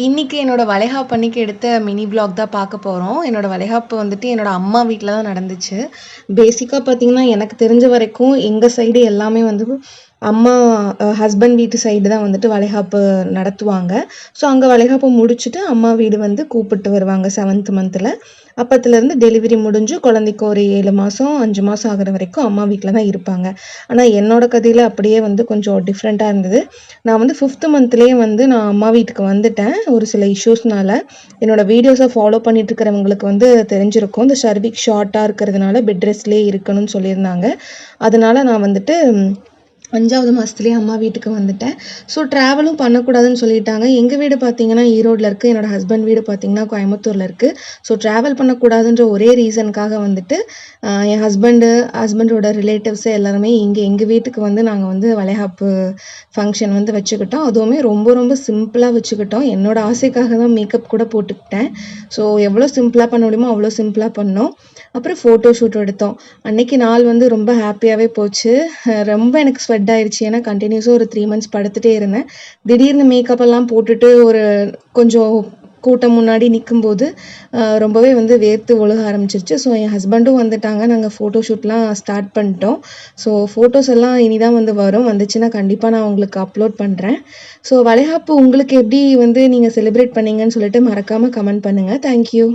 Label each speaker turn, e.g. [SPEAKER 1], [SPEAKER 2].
[SPEAKER 1] இன்னைக்கு என்னோட வளைகாப்பு அன்னைக்கு எடுத்த மினி வ்ளாக் தான் பார்க்க போறோம். என்னோட வளைகாப்பு வந்துட்டு என்னோட அம்மா வீட்ல தான் நடந்துச்சு. பேசிக்கா பார்த்தீங்கன்னா, எனக்கு தெரிஞ்ச வரைக்கும் எங்க சைடு எல்லாமே வந்து அம்மா ஹஸ்பண்ட் வீட்டு சைடு தான் வந்துட்டு வளைகாப்பு நடத்துவாங்க. ஸோ அங்க வளைகாப்பு முடிச்சுட்டு அம்மா வீடு வந்து கூப்பிட்டு வருவாங்க 7th மந்த்ல. அப்பத்துலேருந்து டெலிவரி முடிஞ்சு குழந்தைக்கு ஒரு 7 மாசம், 5 மாசம் ஆகுற வரைக்கும் அம்மா வீட்ல தான் இருப்பாங்க. ஆனா என்னோட கதையில அப்படியே வந்து கொஞ்சம் டிஃப்ரெண்ட்டா இருந்தது. நான் வந்து 5th மந்த்லயே வந்து நான் அம்மா வீட்டுக்கு வந்துட்டேன். ஒரு சில இஷ்யூஸ்னால. என்னோட வீடியோஸ ஃபாலோ பண்ணிட்டு இருக்கிறவங்களுக்கு வந்து தெரிஞ்சிருக்கும். இந்த சர்விக்ஸ் ஷார்ட்டா இருக்கிறதுனால பெட் ரெஸ்ட்லயே இருக்கணும்னு சொல்லியிருந்தாங்க. அதனால நான் வந்துட்டு 5வது மாசத்துலயே அம்மா வீட்டுக்கு வந்துட்டேன். ஸோ ட்ராவலும் பண்ணக்கூடாதுன்னு சொல்லிட்டாங்க. எங்க வீடு பார்த்தீங்கன்னா ஈரோட்ல இருக்கு. என்னோட ஹஸ்பண்ட் வீடு பார்த்தீங்கன்னா கோயம்புத்தூர்ல இருக்கு. ஸோ ட்ராவல் பண்ணக்கூடாதுன்ற ஒரே ரீசனுக்காக வந்துட்டு என் ஹஸ்பண்டோட ரிலேட்டிவ்ஸ் எல்லாருமே எங்க வீட்டுக்கு வந்து நாங்க வந்து வளைகாப்பு ஃபங்க்ஷன் வந்து வச்சுக்கிட்டோம். அதுவுமே ரொம்ப ரொம்ப சிம்பிளா வச்சுக்கிட்டோம். என்னோட ஆசைக்காக தான் மேக்கப் கூட போட்டுக்கிட்டேன். ஸோ எவ்வளோ சிம்பிளா பண்ண முடியுமோ அவ்வளோ சிம்பிளா பண்ணோம். அப்புறம் ஃபோட்டோ ஷூட் எடுத்தோம். அன்னைக்கு நாள் வந்து ரொம்ப ஹாப்பியாவே போச்சு. ரொம்ப எனக்கு ஸ்வெட் ஆயிருச்சு. ஏன்னா கன்டினியூஸா ஒரு 3 மந்த்ஸ் படுத்துட்டே இருந்தேன். திடீர்னு மேக்கப் எல்லாம் போட்டுட்டு ஒரு கொஞ்சம் கூட்டம் முன்னாடி நிக்கும்போது ரொம்பவே வந்து வேர்த்து ஒழுக ஆரம்பிச்சிருச்சு. ஸோ என் ஹஸ்பண்டும் வந்துட்டாங்க. நாங்க ஃபோட்டோ ஷூட்லாம் ஸ்டார்ட் பண்ணிட்டோம். ஸோ ஃபோட்டோஸ் எல்லாம் இனிதான் வந்து வரும். வந்துச்சுன்னா கண்டிப்பா நான் உங்களுக்கு அப்லோட் பண்றேன். ஸோ வளைகாப்பு உங்களுக்கு எப்படி வந்து நீங்க செலிப்ரேட் பண்ணீங்கன்னு சொல்லிட்டு மறக்காம கமெண்ட் பண்ணுங்க. Thank you.